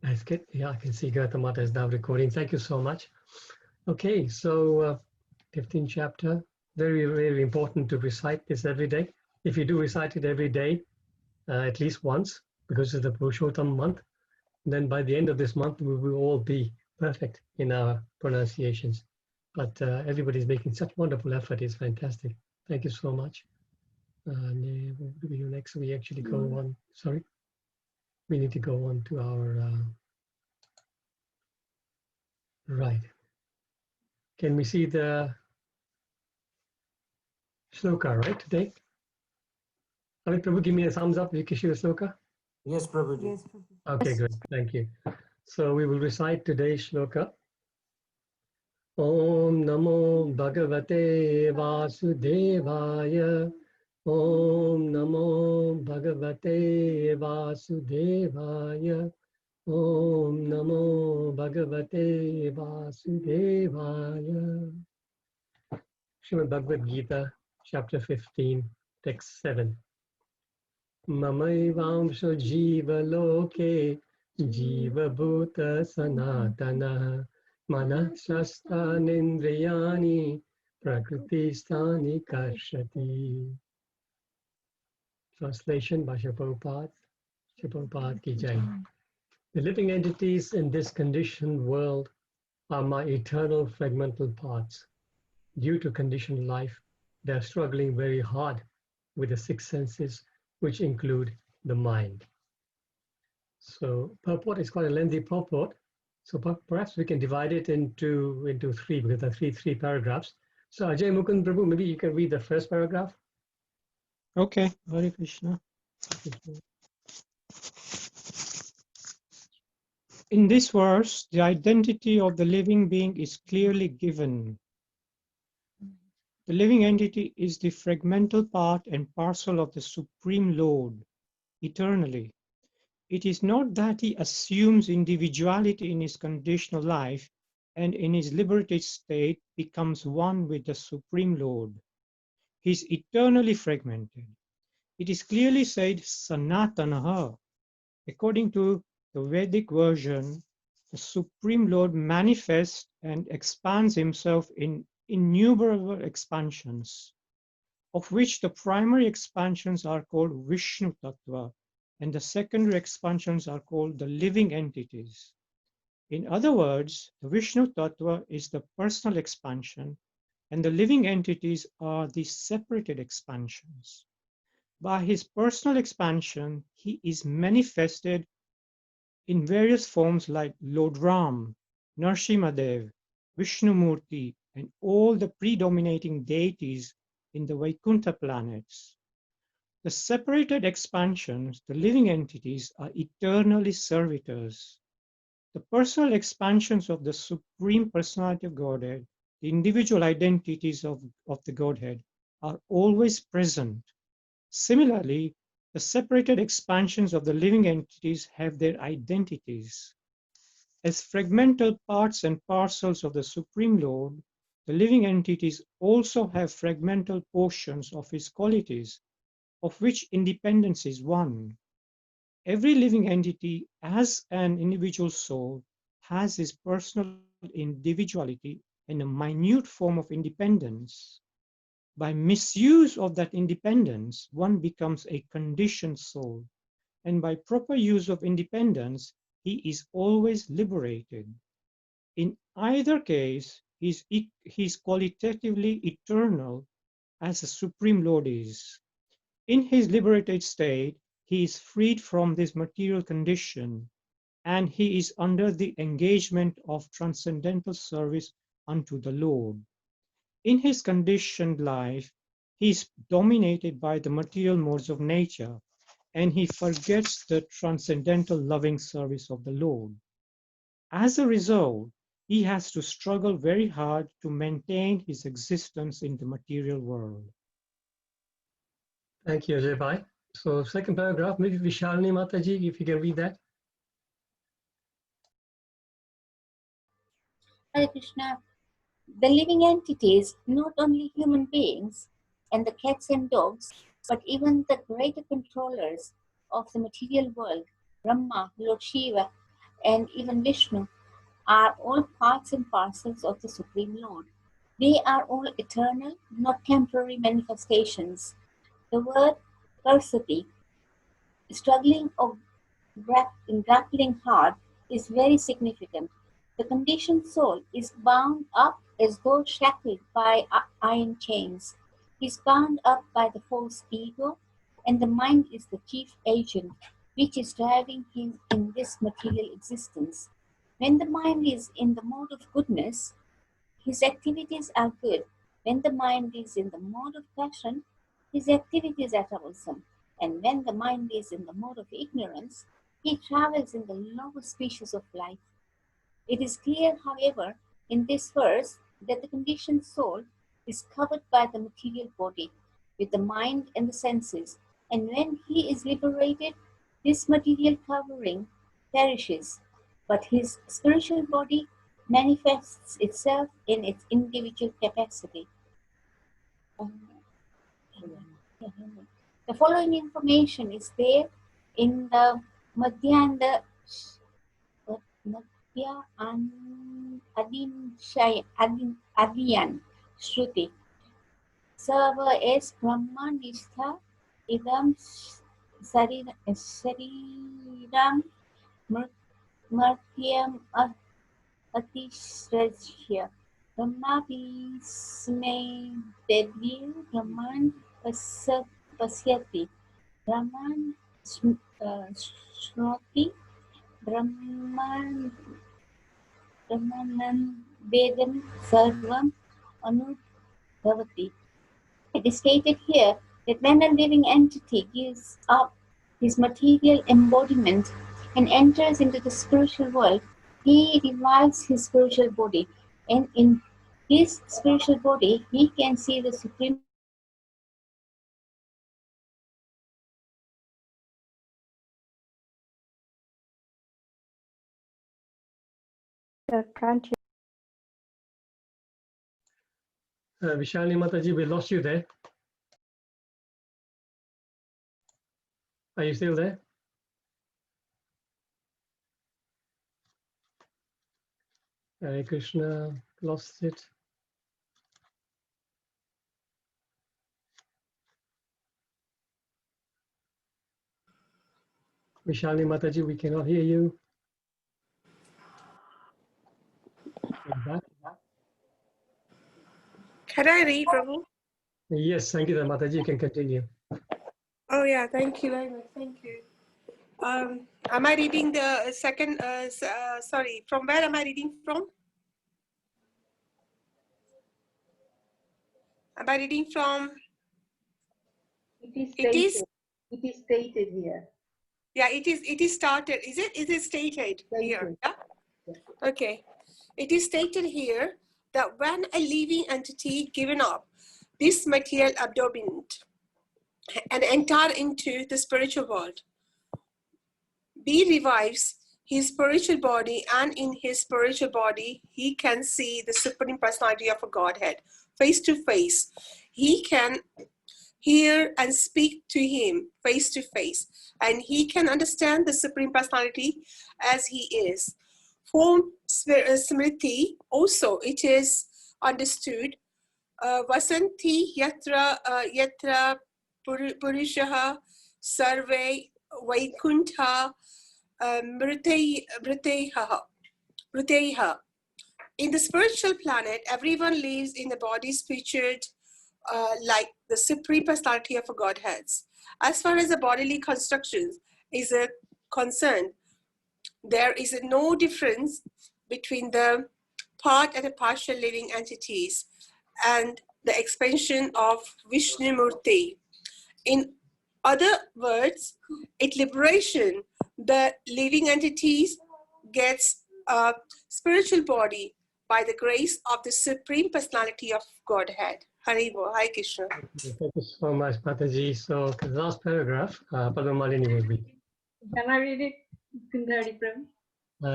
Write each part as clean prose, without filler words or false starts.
That's good. Yeah, I can see Gautamata is now recording. Thank you so much. Okay, so 15th chapter, very, very important to recite this every day. If you do recite it every day, at least once, because it's the Purušottama month, then by the end of this month, we will all be perfect in our pronunciations. But everybody's making such wonderful effort. It's fantastic. Thank you so much. What do we do next? We actually go on, sorry. We need to go on to our, right. Can we see the shloka, right, today? Amit Prabhu, give me a thumbs up if you can see the shloka. Yes, Prabhuji. Yes, Prabhuji. Okay, good. Thank you. So we will recite today's shloka. Om Namo Bhagavate Vasudevaya. Om Namo Bhagavate Vasudevaya. Om Namo Bhagavate Vasudevaya. Srimad Bhagavad Gita, chapter 15, text 7. Mamaivamsho jiva loke jiva bhuta sanatana manasasthanindriyani prakriti-sthani karshati. Translation by Prabhupada. Prabhupada ki jai. The living entities in this conditioned world are my eternal fragmental parts. Due to conditioned life, they are struggling very hard with the six senses, which include the mind. So purport is quite a lengthy purport. So perhaps we can divide it into three, because there are three paragraphs. So Ajay Mukund Prabhu, maybe you can read the first paragraph. Okay, Hare Krishna. In this verse, the identity of the living being is clearly given. The living entity is the fragmental part and parcel of the Supreme Lord, eternally. It is not that he assumes individuality in his conditional life and in his liberated state becomes one with the Supreme Lord. He is eternally fragmented. It is clearly said, Sanatanaha. According to the Vedic version, the Supreme Lord manifests and expands himself in innumerable expansions, of which the primary expansions are called Vishnu Tattva, and the secondary expansions are called the living entities. In other words, the Vishnu Tattva is the personal expansion, and the living entities are the separated expansions. By his personal expansion, he is manifested in various forms like Lord Ram, Nrsimhadev, Vishnumurti, and all the predominating deities in the Vaikuntha planets. The separated expansions, the living entities, are eternally servitors. The personal expansions of the Supreme Personality of Godhead, the individual identities of the Godhead, are always present. Similarly, the separated expansions of the living entities have their identities. As fragmental parts and parcels of the Supreme Lord, the living entities also have fragmental portions of his qualities, of which independence is one. Every living entity, as an individual soul, has his personal individuality and a minute form of independence. By misuse of that independence, one becomes a conditioned soul, and by proper use of independence, he is always liberated. In either case, he is qualitatively eternal, as the Supreme Lord is. In his liberated state, he is freed from this material condition, and he is under the engagement of transcendental service unto the Lord. In his conditioned life, he is dominated by the material modes of nature, and he forgets the transcendental loving service of the Lord. As a result, he has to struggle very hard to maintain his existence in the material world. Thank you, Ajay Bhai. So second paragraph, maybe Vishalini Mataji, if you can read that. Hare Krishna. The living entities, not only human beings and the cats and dogs, but even the greater controllers of the material world, Brahma, Lord Shiva, and even Vishnu are all parts and parcels of the Supreme Lord. They are all eternal, not temporary manifestations. The word Parsati, struggling or grappling hard, is very significant. The conditioned soul is bound up as though shackled by iron chains. He is bound up by the false ego, and the mind is the chief agent which is driving him in this material existence. When the mind is in the mode of goodness, his activities are good. When the mind is in the mode of passion, his activities are troublesome. And when the mind is in the mode of ignorance, he travels in the lower species of life. It is clear, however, in this verse that the conditioned soul is covered by the material body with the mind and the senses, and when he is liberated, this material covering perishes, but his spiritual body manifests itself in its individual capacity. The following information is there in the Madhyanda Adiyan Shruti. Sarva es Brahma Nishtha idam Shariram Martyam Atishrajya Brahma Visme Devir Brahman Pasyati Brahman Shnoti Brahman Vedam Sarvam Anubhavati. It is stated here that when a living entity gives up his material embodiment and enters into the spiritual world, he revives his spiritual body, and in his spiritual body he can see the Supreme. Can't Vishalini Mataji, we lost you there. Are you still there? Hare Krishna, lost it. Vishalini Mataji, we cannot hear you. Back. Can I read, Prabhu? Yes, thank you, Mataji. You can continue. Oh yeah, thank you very much. Thank you. Am I reading the second? Sorry, from where am I reading from? Am I reading from? It is stated here. Yeah, it is started. Is it? Is it stated here? Yeah. Okay. It is stated here that when a living entity given up this material abdominant and enter into the spiritual world, he revives his spiritual body, and in his spiritual body, he can see the Supreme Personality of a Godhead face to face. He can hear and speak to him face to face, and he can understand the Supreme Personality as he is. From Smriti, also it is understood, Vasanti yatra Purušottama sarve Vaikuntha Mriteiha. In the spiritual planet, everyone lives in the bodies featured like the Supreme Personality of a Godheads. As far as the bodily constructions is concerned, there is no difference between the part and the partial living entities and the expansion of Vishnu Murti. In other words, at liberation, the living entities gets a spiritual body by the grace of the Supreme Personality of Godhead. Haribo, Hare Krishna. Thank you so much, Mataji. So, the last paragraph, Padma will read. Can I read it?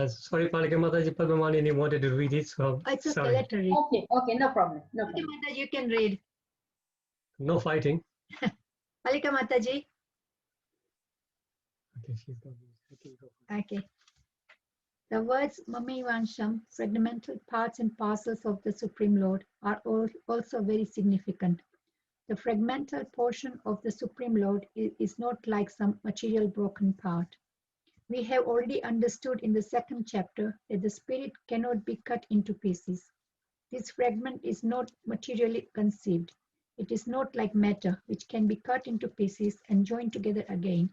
Sorry, Palika Mataji, Padma wanted to read it, so It's okay, sorry. let her read. Okay, no problem. No Palika problem. Mataji, you can read. No fighting. Palika Mataji. Okay, she's got this. Okay, go for it. Okay. The words Mamaivansham, fragmental parts and parcels of the Supreme Lord, are also very significant. The fragmental portion of the Supreme Lord is not like some material broken part. We have already understood in the second chapter that the spirit cannot be cut into pieces. This fragment is not materially conceived. It is not like matter, which can be cut into pieces and joined together again.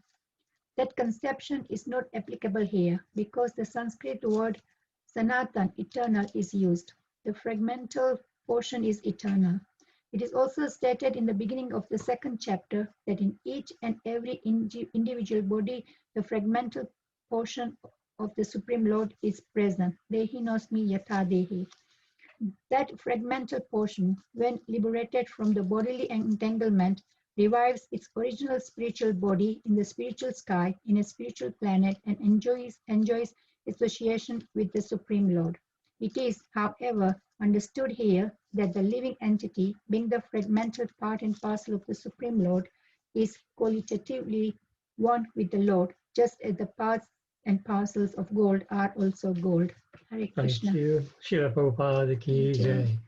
That conception is not applicable here because the Sanskrit word Sanatan, eternal, is used. The fragmental portion is eternal. It is also stated in the beginning of the second chapter that in each and every individual body, the fragmental portion of the Supreme Lord is present. Dehi nosmi yatha dehi. That fragmental portion, when liberated from the bodily entanglement, revives its original spiritual body in the spiritual sky, in a spiritual planet, and enjoys association with the Supreme Lord. It is, however, understood here that the living entity, being the fragmental part and parcel of the Supreme Lord, is qualitatively one with the Lord, just as the parts and parcels of gold are also gold. Hare Krishna. Thank you. Srila Prabhupada ki jai.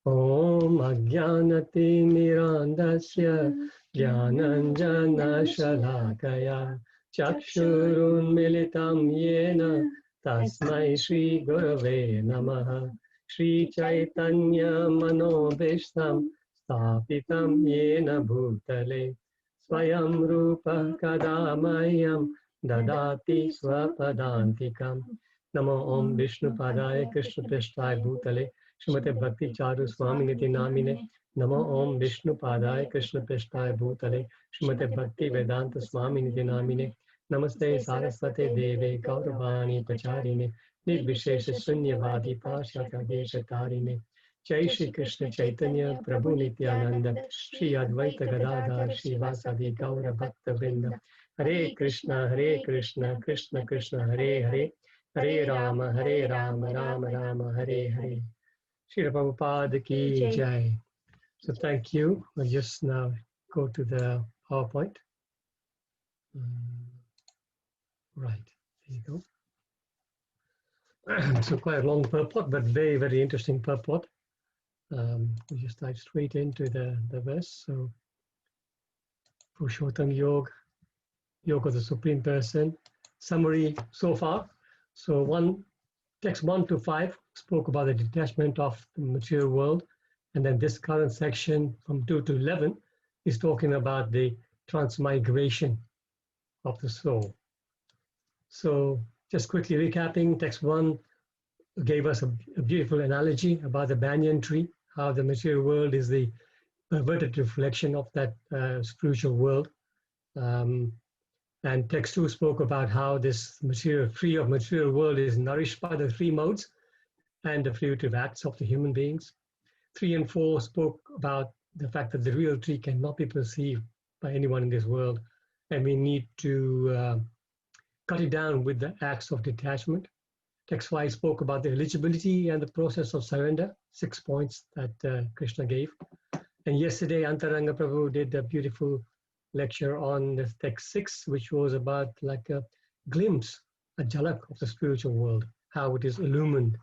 Om Ajnanati Mirandasya Jnananjana Shalakaya Chakshurun Militam Yena Tasmai Shri Gurave Namaha Shri Chaitanya Manobishtam Stapitam Yena Bhutale Swayam Rupa Kadamayam Dadati Swapadantikam Namo Om Vishnu Padaya Krishna Prishthaya Bhutale Srimate Bhakti Charu Swami Niti Namine Namo Om Vishnu Padaya Krishna Prishthaya Bhutale Srimate Bhakti Vedanta Swami Niti Namine Namaste Saraswate Deve Gauravani Pacharine Nirvishesha Sunyavadi Pashata Deshatarine Jai Shri Krishna Chaitanya Prabhu Nityananda Shri Advaita Gadadhar Shri Vasadi Gaura Bhakta Vrinda Hare Krishna Krishna Krishna Hare Hare Hare Rama, Rama Rama, Hare Hare. Srila Prabhupada ki jai. So thank you. We'll just now go to the PowerPoint. Right, there you go. So quite a long purport, but very, very interesting purport. We just dive straight into the verse. So Purušottama Yoga of the Supreme Person. Summary so far. So text 1 to 5 spoke about the detachment of the material world, and then this current section from 2 to 11 is talking about the transmigration of the soul. So just quickly recapping, text 1 gave us a beautiful analogy about the banyan tree, how the material world is the perverted reflection of that spiritual world. And text 2 spoke about how this tree of material world is nourished by the three modes and the fruitive acts of the human beings. 3 and 4 spoke about the fact that the real tree cannot be perceived by anyone in this world, and we need to cut it down with the acts of detachment. Text 5 spoke about the eligibility and the process of surrender, 6 points that Krishna gave. And yesterday, Antaranga Prabhu did a beautiful lecture on the text 6, which was about like a glimpse, a jhalak of the spiritual world, how it is illumined.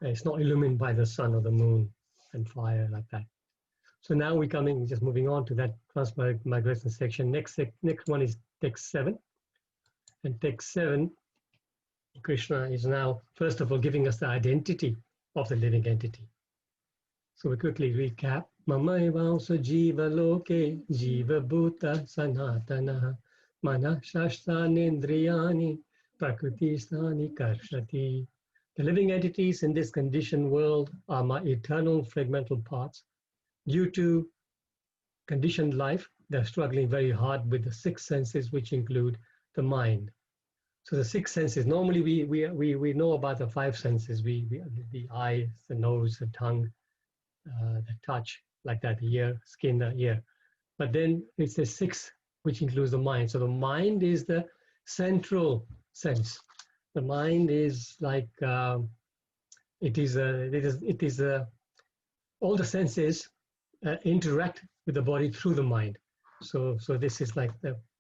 It's not illumined by the sun or the moon and fire like that. So now we're just moving on to that transmigration section. Next one is text 7. And text 7, Krishna is now, first of all, giving us the identity of the living entity. So we quickly recap. Mamaivansa jiva loke jiva bhuta sanatana mana shashtanendriyani prakriti-stani karshati. The living entities in this conditioned world are my eternal fragmental parts. Due to conditioned life, they're struggling very hard with the 6 senses, which include the mind. So the 6 senses, normally we know about the 5 senses, the eyes, the nose, the tongue, the touch, like that, the ear, skin, the ear. But then it's the 6, which includes the mind. So the mind is the central sense. The mind is like, all the senses interact with the body through the mind. So this is like,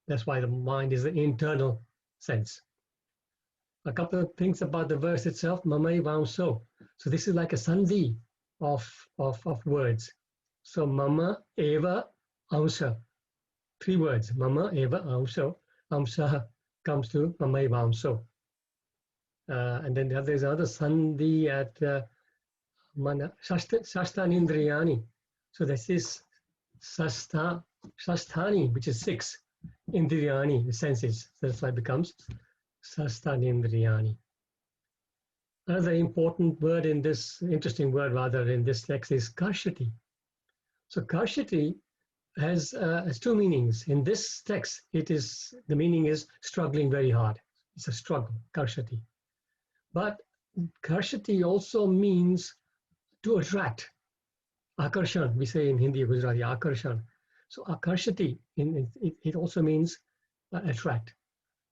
that's why the mind is the internal sense. A couple of things about the verse itself, mamai vamso. So this is like a sandhi of words. So mama eva amsa. 3 words. Mama eva amso. Amsa comes to mamai vamso. And then there's another sandhi at mana shashtanindriyani. So this is shasthani, which is 6. Indriyani, the senses. So that's why it becomes shashtanindriyani. Another important word in this, interesting word rather, in this text is karshati. So karshati has 2 meanings. In this text, the meaning is struggling very hard. It's a struggle, karshati. But karshati also means to attract. Akarshan, we say in Hindi, Gujarati, akarshan. So akarshati, it also means attract.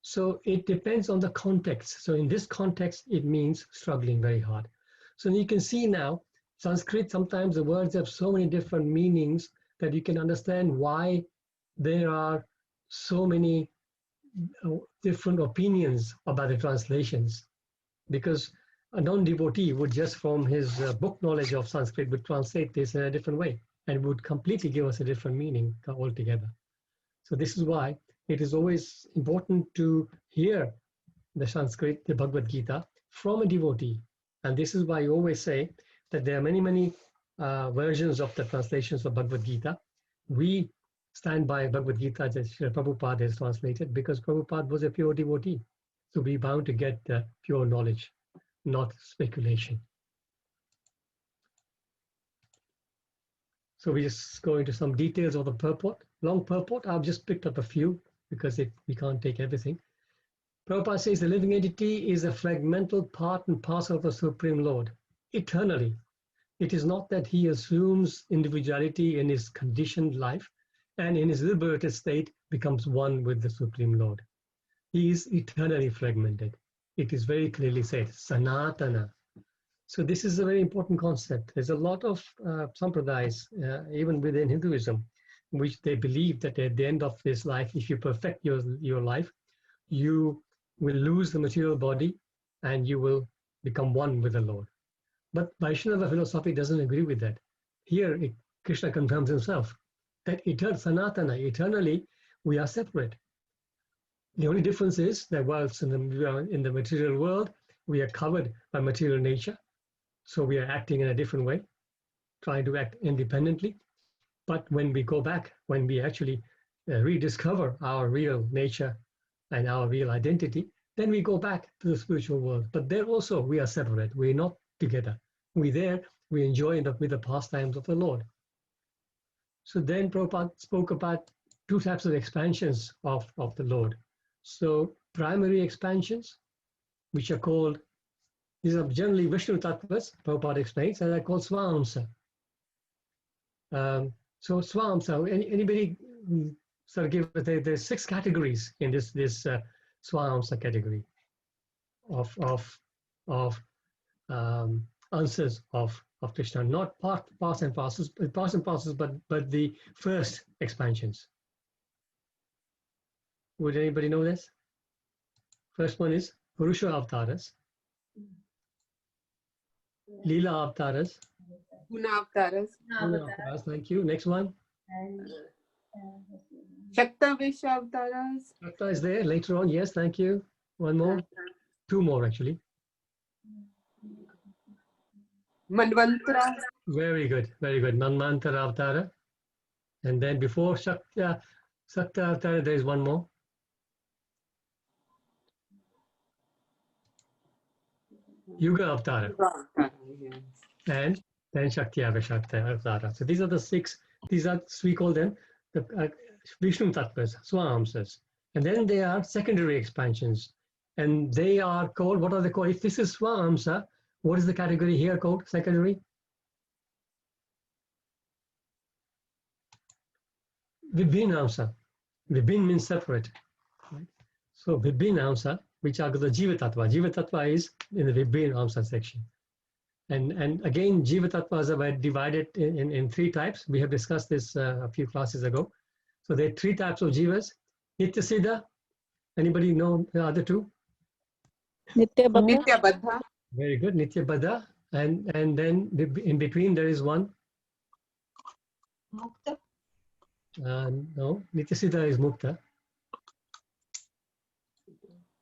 So it depends on the context. So in this context, it means struggling very hard. So you can see now, Sanskrit, sometimes the words have so many different meanings that you can understand why there are so many different opinions about the translations. Because a non-devotee would just from his book knowledge of Sanskrit would translate this in a different way and would completely give us a different meaning altogether. So this is why it is always important to hear the Sanskrit, the Bhagavad Gita, from a devotee. And this is why you always say that there are many versions of the translations of Bhagavad Gita. We stand by Bhagavad Gita as Prabhupada has translated because Prabhupada was a pure devotee. So we're bound to get pure knowledge, not speculation. So we just go into some details of the purport. Long purport, I've just picked up a few because we can't take everything. Prabhupada says the living entity is a fragmental part and parcel of the Supreme Lord, eternally. It is not that he assumes individuality in his conditioned life and in his liberated state becomes one with the Supreme Lord. He is eternally fragmented. It is very clearly said, Sanatana. So this is a very important concept. There's a lot of sampradayas, even within Hinduism, which they believe that at the end of this life, if you perfect your life, you will lose the material body and you will become one with the Lord. But Vaishnava philosophy doesn't agree with that. Here, Krishna confirms himself that Sanatana, eternally, we are separate. The only difference is that whilst in the material world, we are covered by material nature. So we are acting in a different way, trying to act independently. But when we go back, when we actually rediscover our real nature and our real identity, then we go back to the spiritual world. But there also we are separate. We're not together. We enjoy with the pastimes of the Lord. So then Prabhupada spoke about 2 types of expansions of the Lord. So primary expansions, which are called, these are generally Vishnu Tattvas, Prabhupada explains, and they're called Swamsa. So Swamsa, anybody sort of give, there's 6 categories in this Swamsa category of answers of Krishna, not parts and parcels, but the first expansions. Would anybody know this? First one is Purusha Avtaras, Leela Avtaras, Guna Avtaras. Thank you. Next one. Shakta Vesha Avtaras. Shakta is there later on. Yes, thank you. One more. 2 more actually. Manvantara. Very good. Manvantara Avtara. And then before Shakta Avtara, there is one more. Yuga Avtara. And then Shakti Avtara. So these are the 6, we call them the Vishnu Tattvas, Swamsas. And then there are secondary expansions. And they are called, what are they called? If this is Swamsa, what is the category here called, secondary? Vibhinamsa. Vibhin means separate. Right? So Vibhinamsa, which are the Jiva Tattva. Jiva Tattva is in the Vibhinamsa section. And again, Jiva Tattvas are divided in 3 types. We have discussed this a few classes ago. So there are 3 types of Jivas. Nitya Siddha. Anybody know the other 2? Nitya Baddha. Nitya Baddha. Very good, Nitya Baddha. And then in between there is one. Mukta. No, Nitya Siddha is Mukta.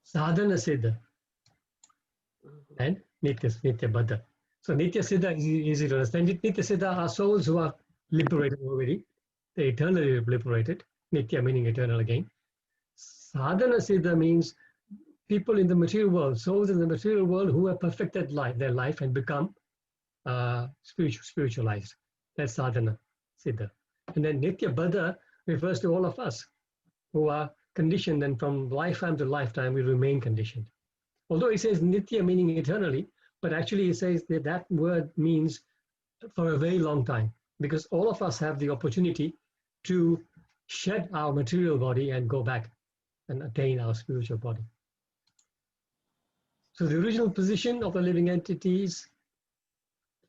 Sadhana Siddha and Nitya Baddha. So Nitya Siddha is easy to understand. Nitya Siddha are souls who are liberated already. They're eternally liberated. Nitya meaning eternal again. Sadhana Siddha means people in the material world, souls in the material world who have perfected their life and become spiritualized. That's Sadhana Siddha. And then Nitya Baddha refers to all of us who are conditioned, and from lifetime to lifetime we remain conditioned. Although it says Nitya meaning eternally, but actually it says that that word means for a very long time, because all of us have the opportunity to shed our material body and go back and attain our spiritual body. So the original position of the living entities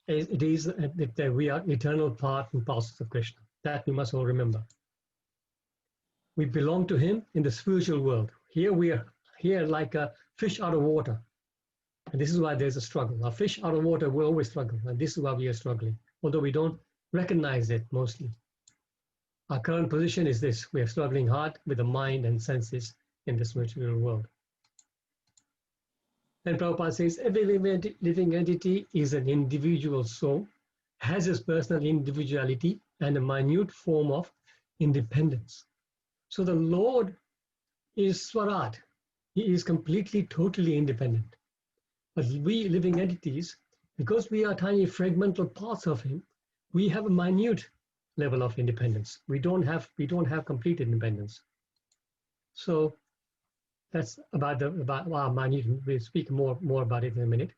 is that we are eternal part and parcels of Krishna. That we must all remember. We belong to him in the spiritual world. Here we are like a fish out of water. And this is why there's a struggle. A fish out of water will always struggle. And this is why we are struggling, although we don't recognize it mostly. Our current position is this. We are struggling hard with the mind and senses in this material world. And Prabhupada says, every living entity is an individual soul, has its personal individuality and a minute form of independence. So the Lord is Swarat. He is completely, totally independent. But we living entities, because we are tiny fragmental parts of him, we have a minute level of independence. We don't have complete independence. So that's about our minute. We'll speak more about it in a minute.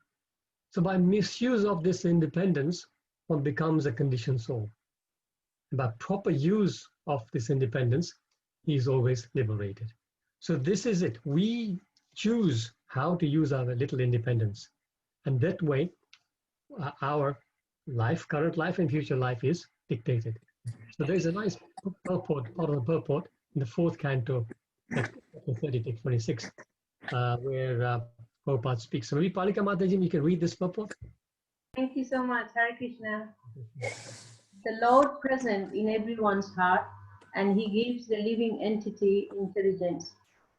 So by misuse of this independence, one becomes a conditioned soul. And by proper use of this independence, he is always liberated. So this is it. We choose how to use our little independence. And that way, our life, current life and future life is dictated. So there's a nice purport, part of the purport in the fourth canto, 30-26, where Prabhupada speaks. So maybe Palika Mataji, you can read this purport. Thank you so much. Hare Krishna. The Lord present in everyone's heart, and he gives the living entity intelligence.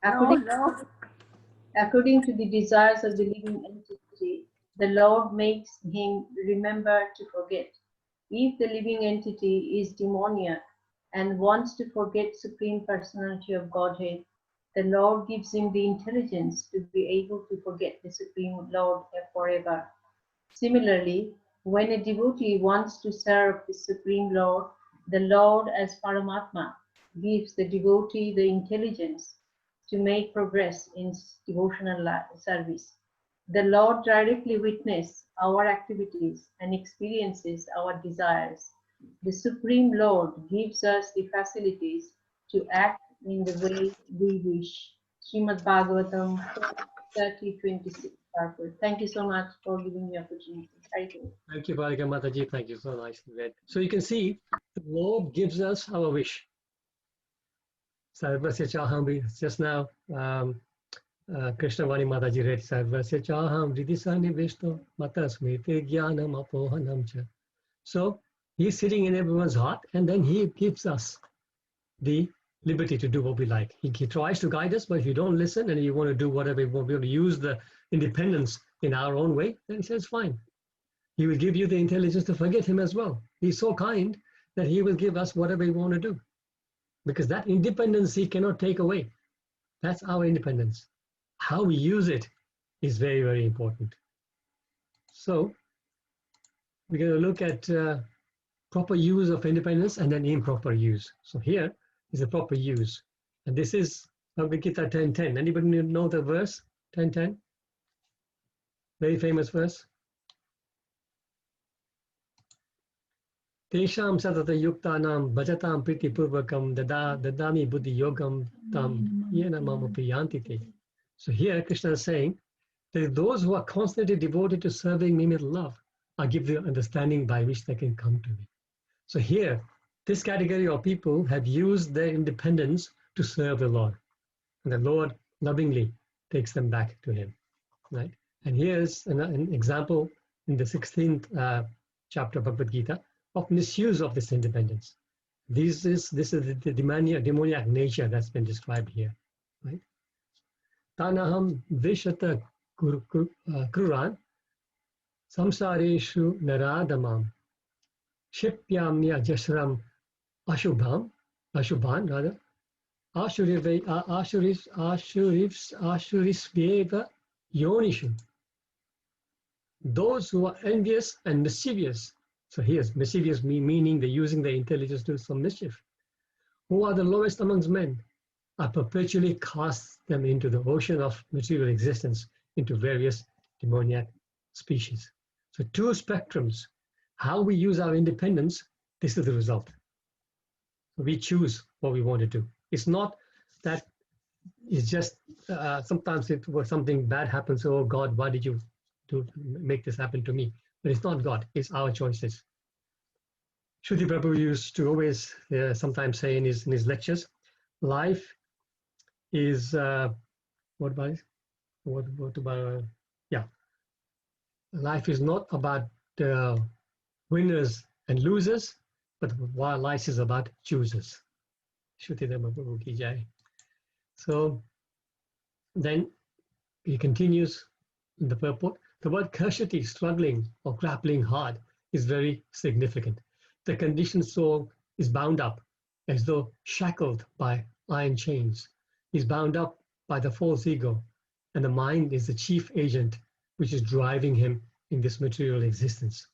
According to the desires of the living entity, the Lord makes him remember to forget. If the living entity is demoniac and wants to forget Supreme Personality of Godhead, the Lord gives him the intelligence to be able to forget the Supreme Lord forever. Similarly, when a devotee wants to serve the Supreme Lord, the Lord as Paramatma gives the devotee the intelligence to make progress in devotional service. The Lord directly witnesses our activities and experiences our desires. The Supreme Lord gives us the facilities to act in the way we wish. Srimad Bhagavatam 30:26. Thank you so much for giving me opportunity. Thank you. Thank you, Palika Mataji. Thank you so nicely read. So you can see the Lord gives us our wish. Sarvasya Chaham, just now, Krishna Vani Mataji read Sarvasya Chaham Ridisani Vishnu Matasmiti Jnanam Apohanam Cha. So he's sitting in everyone's heart, and then he gives us the liberty to do what we like. He tries to guide us, but if you don't listen and you want to do whatever you want to use the independence in our own way, then he says, fine. He will give you the intelligence to forget him as well. He's so kind that he will give us whatever we want to do. Because that independence he cannot take away. That's our independence. How we use it is very, very important. So we're going to look at proper use of independence and then improper use. So here is the proper use. And this is Bhagavad Gita 10:10. Anybody know the verse 10:10? Very famous verse. Tesham satata yuktanam bhajatam priti purvakam dadami buddhi yogam tam yena mama priyantite. So here Krishna is saying that those who are constantly devoted to serving me with love, I give the understanding by which they can come to me. So here, this category of people have used their independence to serve the Lord. And the Lord lovingly takes them back to him. right? And here's an example in the 16th chapter of Bhagavad Gita of misuse of this independence. This is the demoniac nature that's been described here, right? Tanaham vishata kruran samsareshu naradamam shipyamya jasram ashubhan rather ashurisveva yonishu. Those who are envious and mischievous. So here's mischievous meaning they're using their intelligence to do some mischief. Who are the lowest amongst men? I perpetually cast them into the ocean of material existence, into various demoniac species. So two spectrums. How we use our independence, this is the result. We choose what we want to do. It's not that it's just sometimes something bad happens. Oh God, why did you make this happen to me? But it's not God, it's our choices. Shruti Prabhu used to always sometimes say in his lectures, life is life is not about winners and losers, but while life is about choosers. Shruti Prabhu ki jai. So then he continues in the purport. The word kashati, struggling or grappling hard, is very significant. The conditioned soul is bound up as though shackled by iron chains. He's bound up by the false ego, and the mind is the chief agent which is driving him in this material existence.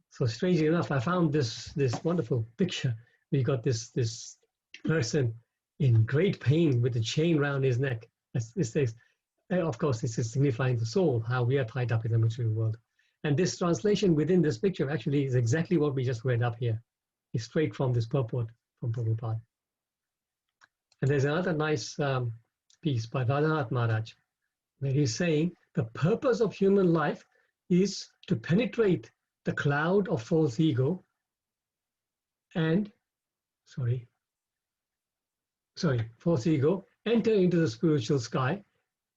So strangely enough, I found this wonderful picture. We got this person in great pain with a chain around his neck. This says, of course, this is signifying the soul, how we are tied up in the material world. And this translation within this picture actually is exactly what we just read up here. It's straight from this purport from Prabhupada. And there's another nice piece by Radhanath Maharaj, where he's saying the purpose of human life is to penetrate the cloud of false ego and, false ego, enter into the spiritual sky,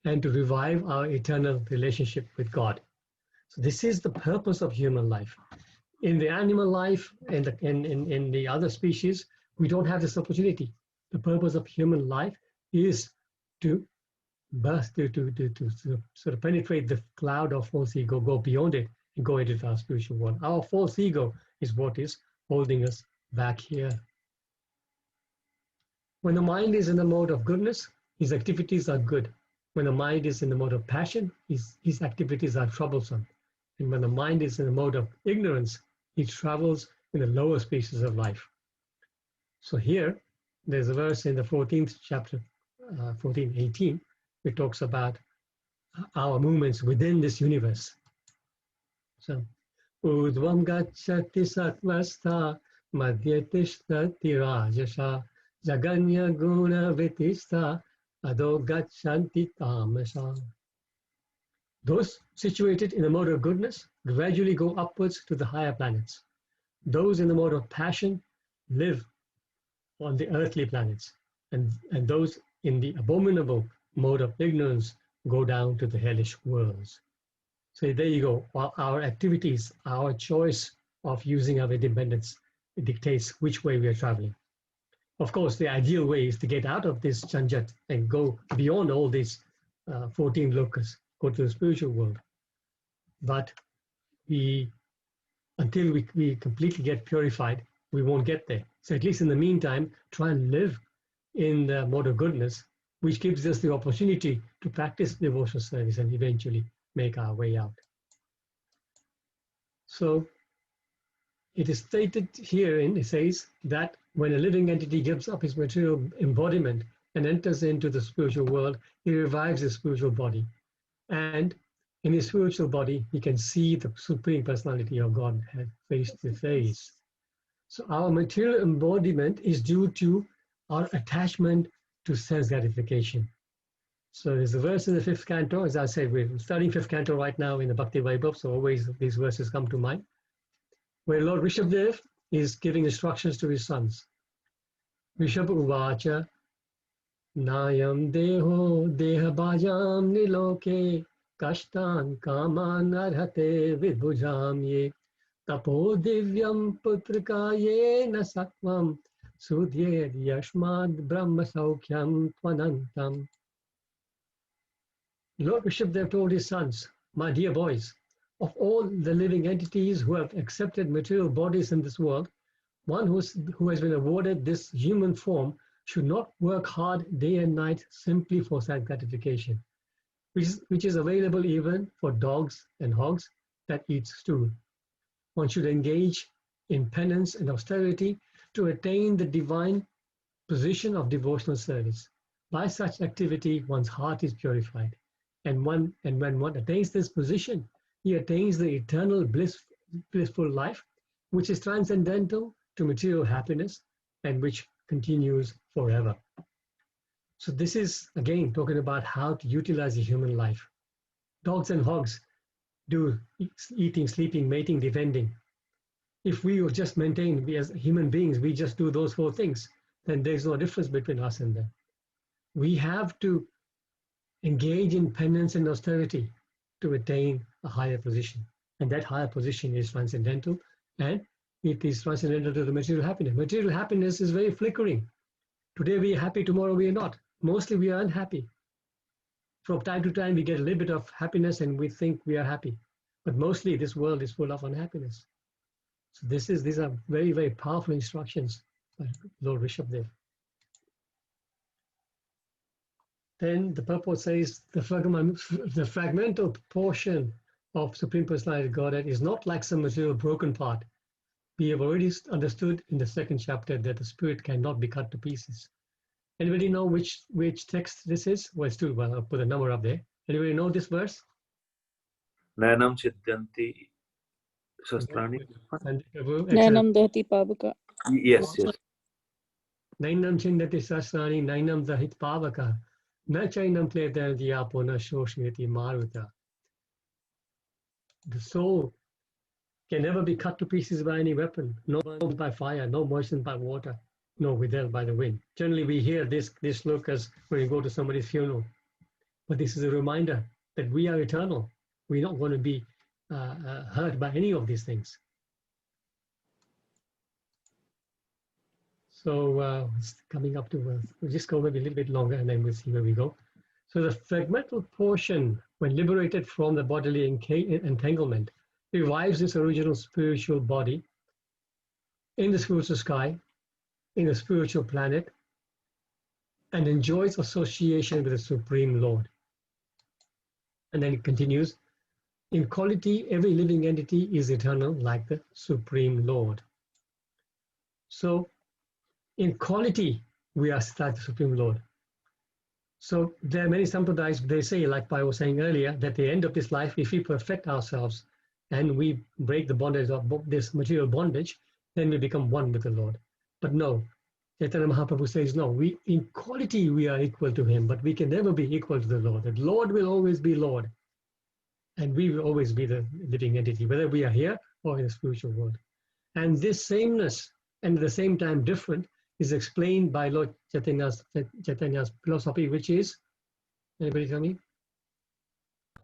and to revive our eternal relationship with God. So this is the purpose of human life. In the animal life and in the other species, we don't have this opportunity. The purpose of human life is to burst, to sort of penetrate the cloud of false ego, go beyond it, and go into our spiritual world. Our false ego is what is holding us back here. When the mind is in the mode of goodness, his activities are good. When the mind is in the mode of passion, his activities are troublesome. And when the mind is in the mode of ignorance, he travels in the lower spaces of life. So here, there's a verse in the 14th chapter, 14:18, which talks about our movements within this universe. So, Udvam gacchati satvastha madhyatishthati rajasha jaganya guna vitistha ado gachanti tamasa. Those situated in the mode of goodness gradually go upwards to the higher planets. Those in the mode of passion live on the earthly planets, and those in the abominable mode of ignorance go down to the hellish worlds. So there you go. Our activities, our choice of using our independence, it dictates which way we are traveling. Of course, the ideal way is to get out of this janjat and go beyond all these 14 lokas, go to the spiritual world. But until we completely get purified, we won't get there. So at least in the meantime, try and live in the mode of goodness, which gives us the opportunity to practice devotional service and eventually make our way out. So it is stated herein, it says that when a living entity gives up his material embodiment and enters into the spiritual world, he revives his spiritual body. And in his spiritual body, he can see the Supreme Personality of Godhead face to face. So our material embodiment is due to our attachment to sense gratification. So there's a verse in the 5th canto. As I said, we're studying 5th canto right now in the Bhakti Vaibhav, so always these verses come to mind, where Lord Rishabdev is giving instructions to his sons. Rishabh uvacha nayam deho deha bhajam niloke kashtan kaman arhate vibhujam ye tapo divyam putrikaye na sakvam sudhyed yashmad brahma saukyam tvanantam. Lord Rishabhdev told his sons, my dear boys, of all the living entities who have accepted material bodies in this world, one who has been awarded this human form should not work hard day and night simply for self gratification, which is available even for dogs and hogs that eat stool. One should engage in penance and austerity to attain the divine position of devotional service. By such activity, one's heart is purified. And when one attains this position, he attains the eternal blissful life, which is transcendental to material happiness and which continues forever. So this is, again, talking about how to utilize the human life. Dogs and hogs do eating, sleeping, mating, defending. If we will just maintain, we as human beings, we just do those 4 things, then there's no difference between us and them. We have to engage in penance and austerity to attain a higher position. And that higher position is transcendental, and it is transcendental to the material happiness. Material happiness is very flickering. Today we are happy, tomorrow we are not. Mostly we are unhappy. From time to time we get a little bit of happiness and we think we are happy. But mostly this world is full of unhappiness. So these are very, very powerful instructions by Lord Rishabhdev. Then the purport says the fragmental portion of Supreme Personality of Godhead is not like some material broken part. We have already understood in the 2nd chapter that the spirit cannot be cut to pieces. Anybody know which text this is? Well, I'll put a number up there. Anybody know this verse? Nayanam Chidyanti Shastrani. Nayanam Dahati Pavaka. Yes. Nainam Chindati Sastrani, Nainam Dahit Pavaka. Nachainam Kletanti Apona Shoshniti Maruta. The soul can never be cut to pieces by any weapon, no burned by fire, no moistened by water, no withheld by the wind. Generally, we hear this slokas when we go to somebody's funeral. But this is a reminder that we are eternal. We're not going to be hurt by any of these things. So it's coming up to, we'll just go maybe a little bit longer and then we'll see where we go. So the fragmental portion, when liberated from the bodily entanglement, revives its original spiritual body in the spiritual sky, in the spiritual planet, and enjoys association with the Supreme Lord. And then it continues, in quality, every living entity is eternal like the Supreme Lord. So in quality, we are like the Supreme Lord. So there are many sampradayas, they say, like I was saying earlier, that at the end of this life, if we perfect ourselves and we break the bondage of this material bondage, then we become one with the Lord. But no, Chaitanya Mahaprabhu says, no, in quality we are equal to him, but we can never be equal to the Lord. The Lord will always be Lord. And we will always be the living entity, whether we are here or in the spiritual world. And this sameness, and at the same time different, is explained by Lord Chaitanya's philosophy, which is, anybody tell me?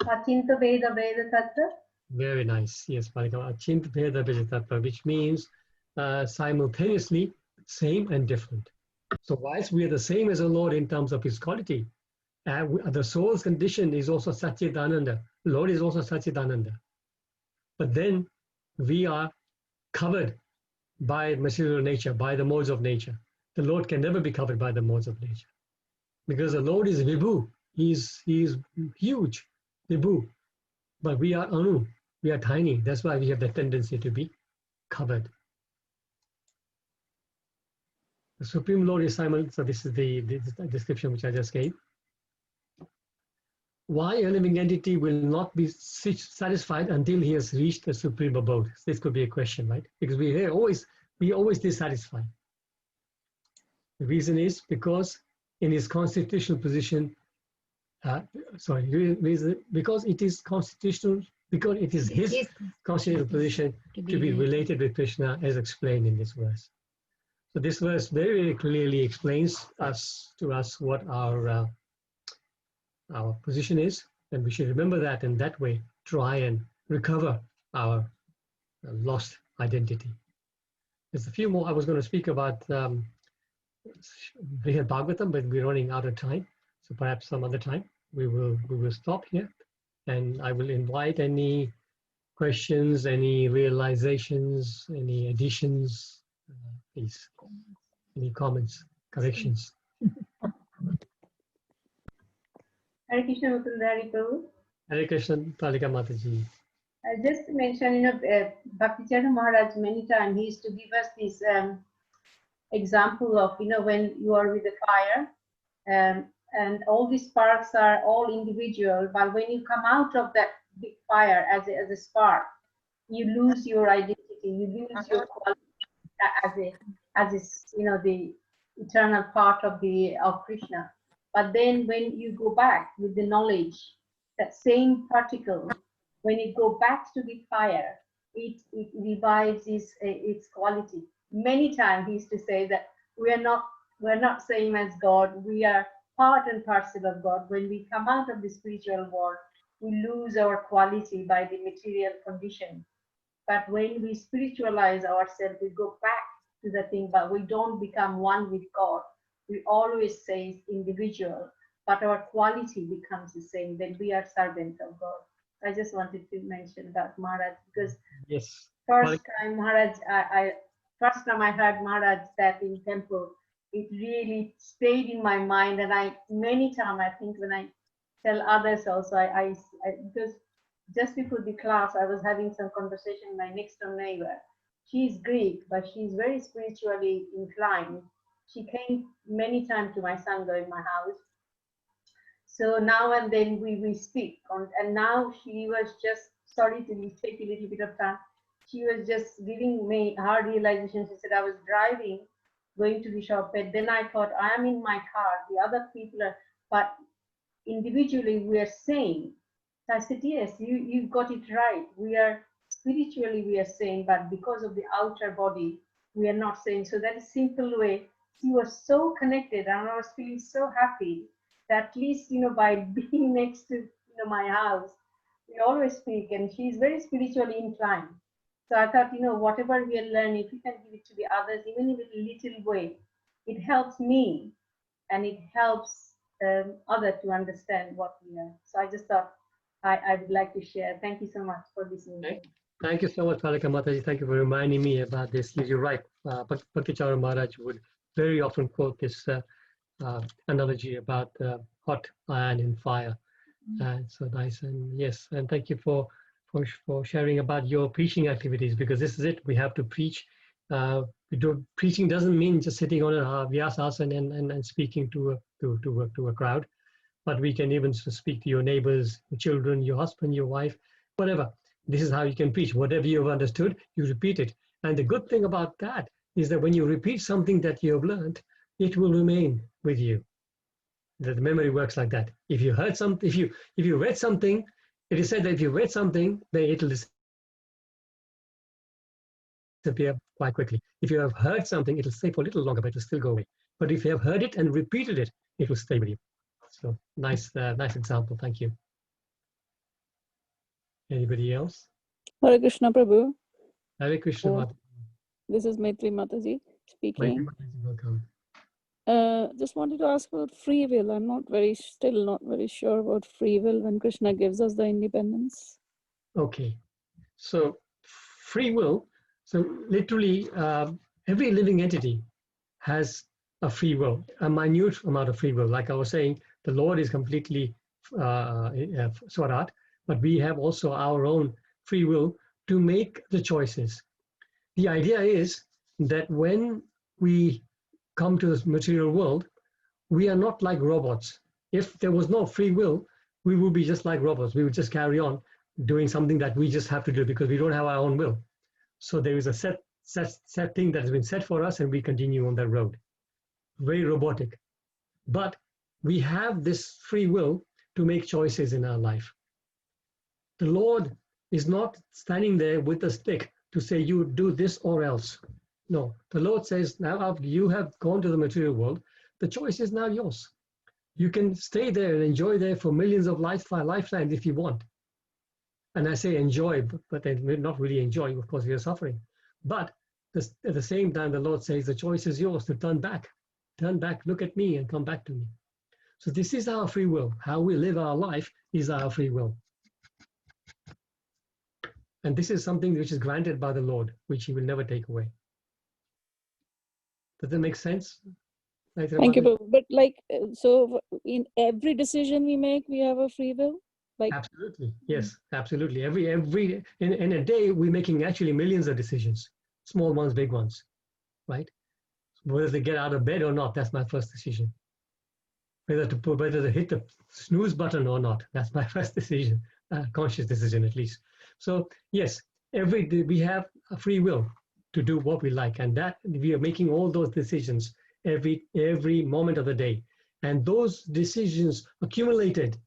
Achinta Veda Veda Tattva. Very nice. Yes, Achinta Veda Veda Tattva, which means simultaneously same and different. So whilst we are the same as the Lord in terms of his quality, the soul's condition is also Satchidananda. The Lord is also Satchidananda. But then we are covered by material nature, by the modes of nature. The Lord can never be covered by the modes of nature. Because the Lord is Vibhu. He is huge, Vibhu. But we are Anu. We are tiny. That's why we have the tendency to be covered. The Supreme Lord is Simon. So this is the description which I just gave. Why a living entity will not be satisfied until he has reached the supreme abode? This could be a question, right? Because we always dissatisfied. The reason is because in his constitutional position, because it is constitutional, because it is his constitutional position to be related with Krishna, as explained in this verse. So this verse very, very clearly explains to us what our position is, And we should remember that, and that way try and recover our lost identity. There's a few more I was going to speak about Bhagavatam, but we're running out of time. So perhaps some other time we will stop here, and I will invite any questions, any realizations, any additions, please. Any comments, corrections? Hare Krishna, Mukunda, Hare Prabhu. Hare Krishna, Talika Mataji. I just to mention, Bhakti Chandra Maharaj many times he used to give us this example of, when you are with a fire, and all these sparks are all individual, but when you come out of that big fire as a spark, you lose your identity, you lose your quality as the eternal part of Krishna. But then when you go back with the knowledge, that same particle, when it go back to the fire, it revives its quality. Many times he used to say that we're not same as God, we are part and parcel of God. When we come out of the spiritual world, we lose our quality by the material condition. But when we spiritualize ourselves, we go back to the thing, but we don't become one with God. We always say individual, but our quality becomes the same. Then we are servants of God. I just wanted to mention that Maharaj, because yes, first time I heard Maharaj that in temple, it really stayed in my mind, and many times I think when I tell others also, I because just before the class I was having some conversation with my next door neighbor. She's Greek, but she's very spiritually inclined. She came many times to my Sangha in my house. So now and then we speak, and now she was just, sorry to take a little bit of time, she was just giving me her realization. She said, I was driving, going to the shop, and then I thought, I am in my car, the other people are, but individually we are same. So I said, yes, you got it right. We are spiritually we are same, but because of the outer body, we are not same. So that is simple way. She was so connected, and I was feeling so happy that at least, by being next to, my house, we always speak, and she's very spiritually inclined. So I thought, whatever we learn, if you can give it to the others, even in a little way, it helps me, and it helps others to understand what we are. So I just thought I would like to share. Thank you so much for listening. Thank you so much, Talika Mataji. Thank you for reminding me about this. You're right. Bhakti Chandra Maharaj would very often quote this analogy about hot iron and fire. So nice, and yes, and thank you for sharing about your preaching activities, because this is it. We have to preach. Preaching doesn't mean just sitting on a vyasasana and speaking to a crowd, but we can even speak to your neighbors, your children, your husband, your wife, whatever. This is how you can preach. Whatever you have understood, you repeat it. And the good thing about that is that when you repeat something that you have learned, it will remain with you. The memory works like that. If you heard something, if you read something, it is said that if you read something, then it will disappear quite quickly. If you have heard something, it will stay for a little longer, but it will still go away. But if you have heard it and repeated it, it will stay with you. So nice example. Thank you. Anybody else? Hare Krishna Prabhu. Hare Krishna Mataji. This is Maitri Mataji speaking. Welcome. Just wanted to ask about free will. I'm still not very sure about free will when Krishna gives us the independence. Okay, so free will. So literally, every living entity has a free will, a minute amount of free will. Like I was saying, the Lord is completely Swarat, but we have also our own free will to make the choices. The idea is that when we come to this material world, we are not like robots. If there was no free will, we would be just like robots. We would just carry on doing something that we just have to do because we don't have our own will. So there is a set thing that has been set for us, and we continue on that road. Very robotic. But we have this free will to make choices in our life. The Lord is not standing there with a stick to say, you do this or else. No, the Lord says, now after you have gone to the material world, the choice is now yours. You can stay there and enjoy there for millions of lifetimes if you want. And I say enjoy, but then not really enjoy. Of course, we are suffering. But at the same time, the Lord says the choice is yours to turn back. Turn back, look at me, and come back to me. So this is our free will. How we live our life is our free will. And this is something which is granted by the Lord, which He will never take away. Does that make sense? Thank you, Prabhu. But like, so in every decision we make, we have a free will? Like, absolutely, yes, absolutely. In a day, we're making actually millions of decisions, small ones, big ones, right? Whether to get out of bed or not, that's my first decision. Whether to hit the snooze button or not, that's my first decision, conscious decision at least. So yes, every day we have a free will to do what we like, and that we are making all those decisions every moment of the day, and those decisions accumulated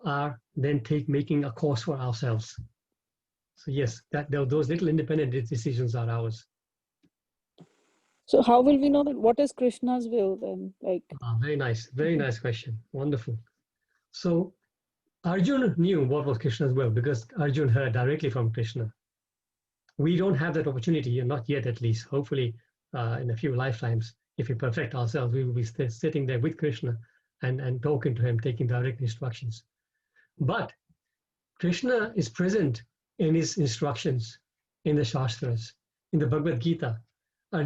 are then making a course for ourselves. So yes, those little independent decisions are ours. so how will we know that what is Krishna's will then? Like, very nice question. Wonderful. So Arjuna knew what was Krishna's will because Arjuna heard directly from Krishna. We don't have that opportunity, not yet at least. Hopefully, in a few lifetimes, if we perfect ourselves, we will be sitting there with Krishna and talking to him, taking direct instructions. But Krishna is present in his instructions in the Shastras, in the Bhagavad Gita.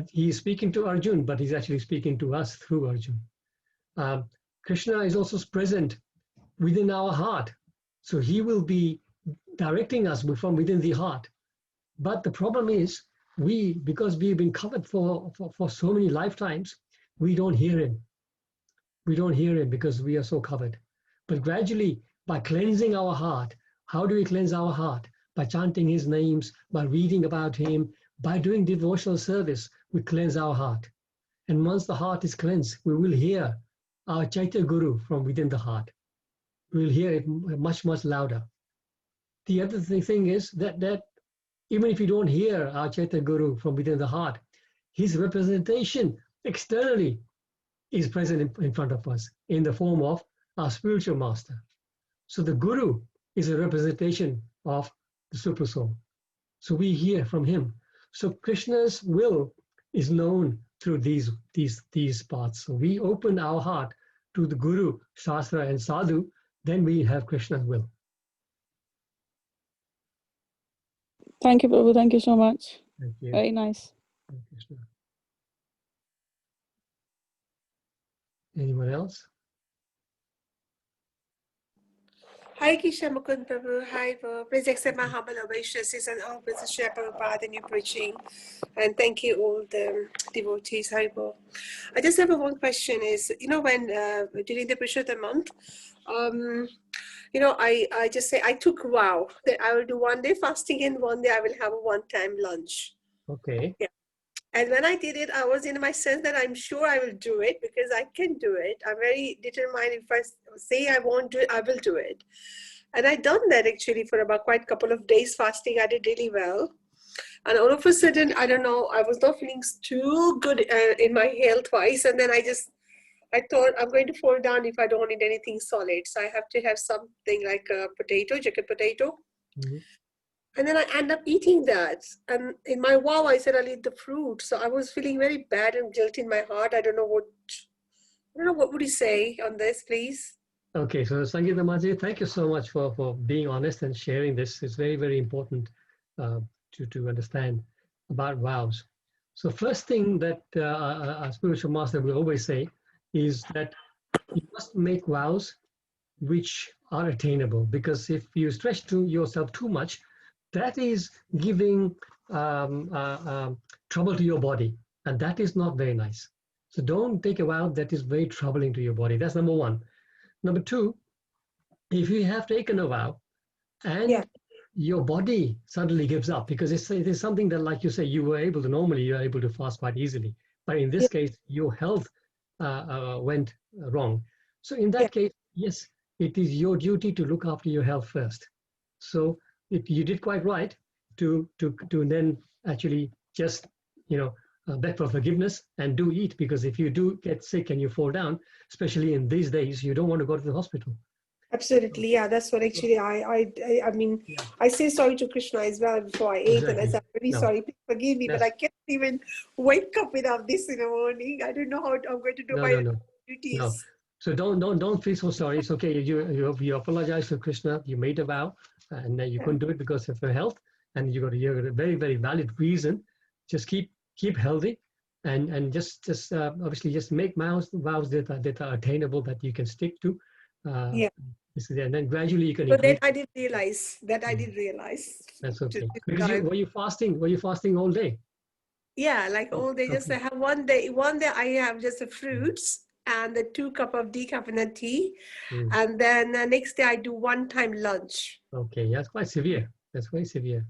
He is speaking to Arjuna, but he's actually speaking to us through Arjuna. Krishna is also present within our heart. So he will be directing us from within the heart. But the problem is, because we've been covered for so many lifetimes, we don't hear him. We don't hear him because we are so covered. But gradually, by cleansing our heart, how do we cleanse our heart? By chanting his names, by reading about him, by doing devotional service, we cleanse our heart. And once the heart is cleansed, we will hear our Chaitya Guru from within the heart. We will hear it much, much louder. The other thing is that even if you don't hear our Chaitya Guru from within the heart, his representation externally is present in front of us in the form of our spiritual master. So the Guru is a representation of the Super Soul. So we hear from him. So Krishna's will is known through these parts. So we open our heart to the Guru, Shastra, and Sadhu, then we have Krishna's will. thank you, Prabhu. Thank you so much. Thank you. Very nice. Thank you, Krishna. Anyone else? Hi, Kisha Mukunda Prabhu. Hi, please accept my humble obeisances and all praise to Shri Prabhupada in your preaching. And thank you all the devotees. Hi, Bo. I just have one question is, when during the Purušottama month, I just say I took vow that I will do one day fasting and one day I will have a one-time lunch. Okay. Yeah. And when I did it, I was in my sense that I'm sure I will do it because I can do it. I'm very determined. If I say I won't do it, I will do it. And I done that actually for about quite a couple of days fasting. I did really well. And all of a sudden, I don't know, I was not feeling too good in my health-wise. And then I thought I'm going to fall down if I don't eat anything solid. So I have to have something like a potato, jacket potato. Mm-hmm. And then I end up eating that. And in my vow, I said I'll eat the fruit. So I was feeling very bad and guilty in my heart. I don't know what would you say on this, please? Okay, so Sangeeta Maji, thank you so much for being honest and sharing this. It's very, very important to understand about vows. So first thing that our spiritual master will always say is that you must make vows which are attainable, because if you stretch yourself too much, that is giving trouble to your body, and that is not very nice. So don't take a vow that is very troubling to your body. That's number one. Number two, if you have taken a vow and your body suddenly gives up, because it is something that, like you say, normally you are able to fast quite easily, but in this case, your health went wrong. So in that case, yes, it is your duty to look after your health first. So you did quite right to then actually just beg for forgiveness and do eat, because if you do get sick and you fall down, especially in these days, you don't want to go to the hospital. Absolutely, yeah. That's what actually I mean. Yeah. I say sorry to Krishna as well before I ate, and I said, I'm really No. sorry. Please forgive me, but I can't even wake up without this in the morning. I don't know how I'm going to do my duties. No. So don't feel so sorry. It's okay. You apologize to Krishna. You made a vow, and you couldn't do it because of your health, and you got a very, very valid reason. Just keep healthy, and just obviously just make vows that are attainable, that you can stick to. And then gradually you can. But then I did realize That's okay. Because were you fasting? Were you fasting all day? Yeah, like all day. Just I have one day I have just the fruits and the 2 cups of decaffeinated tea, and then the next day I do 1-time lunch. Okay, that's quite severe. That's very severe.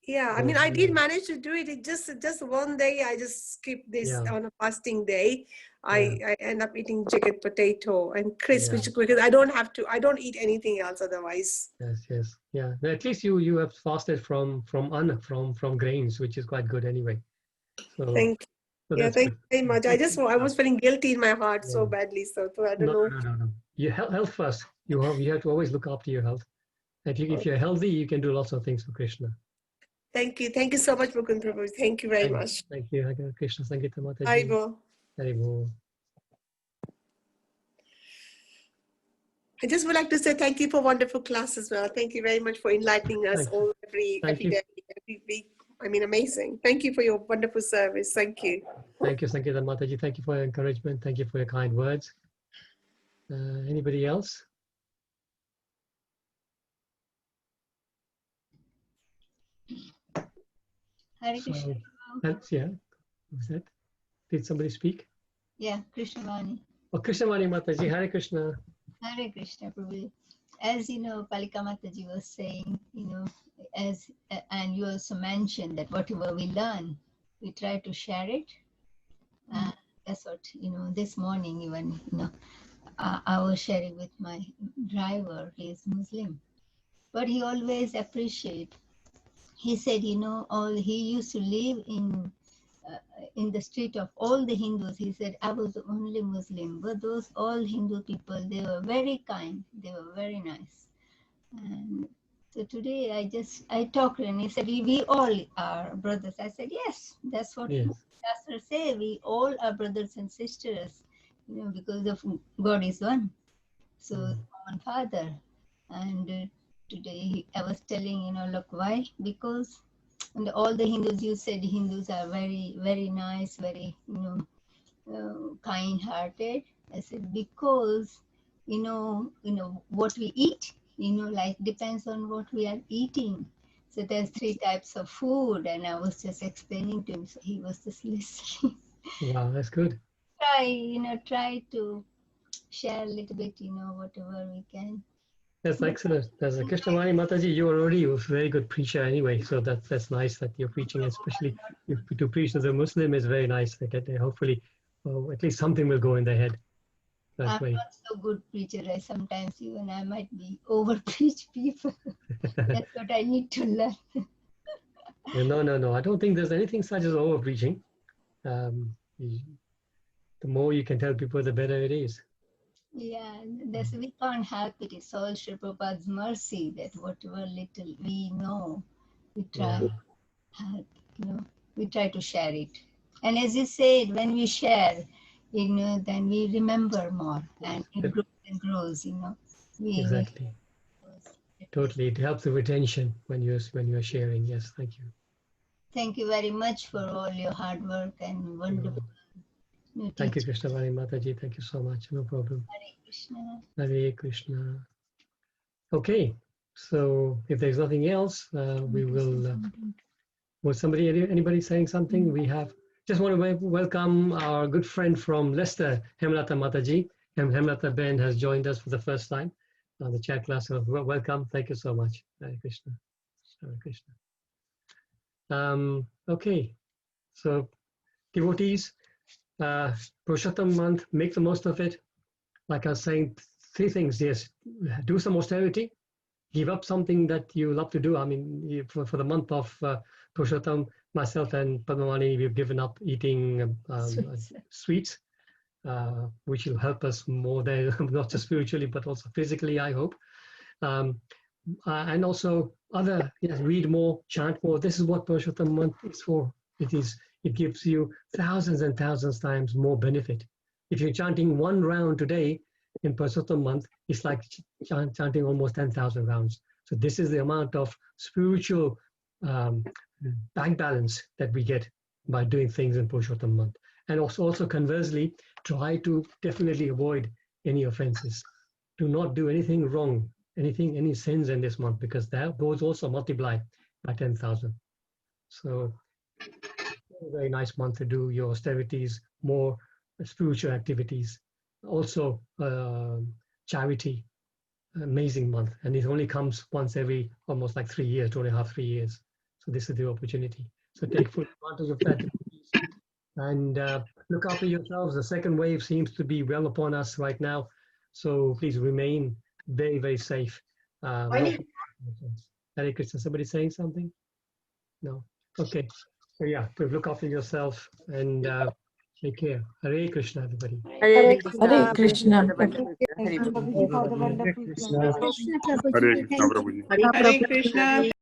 Yeah, I mean, I did manage to do it. It just one day I just skipped this on a fasting day. I end up eating chicken, potato, and crisp, because I don't eat anything else otherwise. Yes. Yeah. At least you have fasted from grains, which is quite good anyway. So, thank you. Thank you very much. I was feeling guilty in my heart so badly. So I don't know. No. Your health first. You have to always look after your health. If you're healthy, you can do lots of things for Krishna. Thank you so much, Mukunda Prabhu. Thank you very much. Thank you. Hare Krishna. Sankita Mataji. Haribo. Haribo. I just would like to say thank you for wonderful class as well. Thank you very much for enlightening us every day, every week. I mean, amazing. Thank you for your wonderful service. Thank you. Thank you, Sankita Mataji. Thank you for your encouragement. Thank you for your kind words. Anybody else? Hare Krishna. Yeah. Was that? Did somebody speak? Yeah, Krishnavani. Oh, Krishnavani Mataji. Hare Krishna. Hare Krishna, Prabhu. As you know, Palika Mataji was saying, and you also mentioned that whatever we learn, we try to share it. That's what, this morning even, I was sharing with my driver. He is Muslim, but he always appreciates. He said, he used to live in the street of all the Hindus. He said, I was the only Muslim, but those all Hindu people, they were very kind. They were very nice. And so today I talked to him. He said, we all are brothers. I said, yes, that's what Shastra say. We all are brothers and sisters, because of God is one. So common Father. And today I was telling, look, why? Because and all the Hindus, you said Hindus are very, very nice, very, kind-hearted. I said, because, what we eat, like depends on what we are eating. So there's 3 types of food, and I was just explaining to him, so he was just listening. Wow, that's good. Try to share a little bit, whatever we can. That's excellent. That's Krishnavani Mataji. You're already a very good preacher anyway, so that's nice that you're preaching, especially to preach to the Muslim is very nice. Hopefully, at least something will go in their head. That's I'm not so good preacher. Sometimes even I might be over preach people. That's what I need to learn. No. I don't think there's anything such as over preaching. The more you can tell people, the better it is. Yeah, we can't help it. It's all Sri Prabhupada's mercy that whatever little we know, we try we try to share it. And as you said, when we share, then we remember more, and it grows and grows. Exactly. Totally, it helps the retention when you're sharing. Yes, thank you. Thank you very much for all your hard work and wonderful. Thank you, Krishnavani Mataji. Thank you so much. No problem. Hare Krishna. Hare Krishna. Okay, so if there's nothing else, we will. Was anybody saying something? We have. Just want to welcome our good friend from Leicester, Hemlata Mataji. Hemlata Ben has joined us for the first time on the chat class. So welcome. Thank you so much. Hare Krishna. Hare Krishna. Okay, so devotees. Purušottama month, make the most of it. Like I was saying, 3 things. Yes, do some austerity, give up something that you love to do. I mean, for the month of Purušottama, myself and Padmavani, we've given up eating sweets, which will help us more than not just spiritually but also physically, I hope. And also other, read more, chant more. This is what Purušottama month is for. It gives you thousands and thousands times more benefit. If you're chanting one round today in Purušottama month, it's like chanting almost 10,000 rounds. So this is the amount of spiritual bank balance that we get by doing things in Purušottama month. And also conversely, try to definitely avoid any offenses. Do not do anything wrong, any sins in this month, because those also multiply by 10,000. So very nice month to do your austerities, more spiritual activities, also charity. Amazing month, and it only comes once every almost like 3 years, 2.5, 3 years. So this is the opportunity. So take full advantage of that, and look after yourselves. The second wave seems to be well upon us right now, so please remain very, very safe. Hare Krishna. Somebody saying something? No. Okay. So yeah, look after yourself and take care. Hare Krishna, everybody. Hare Krishna. Hare Krishna. Hare Krishna. Krishna Prabhuji. Hare Krishna, Prabhuji. Hare Krishna.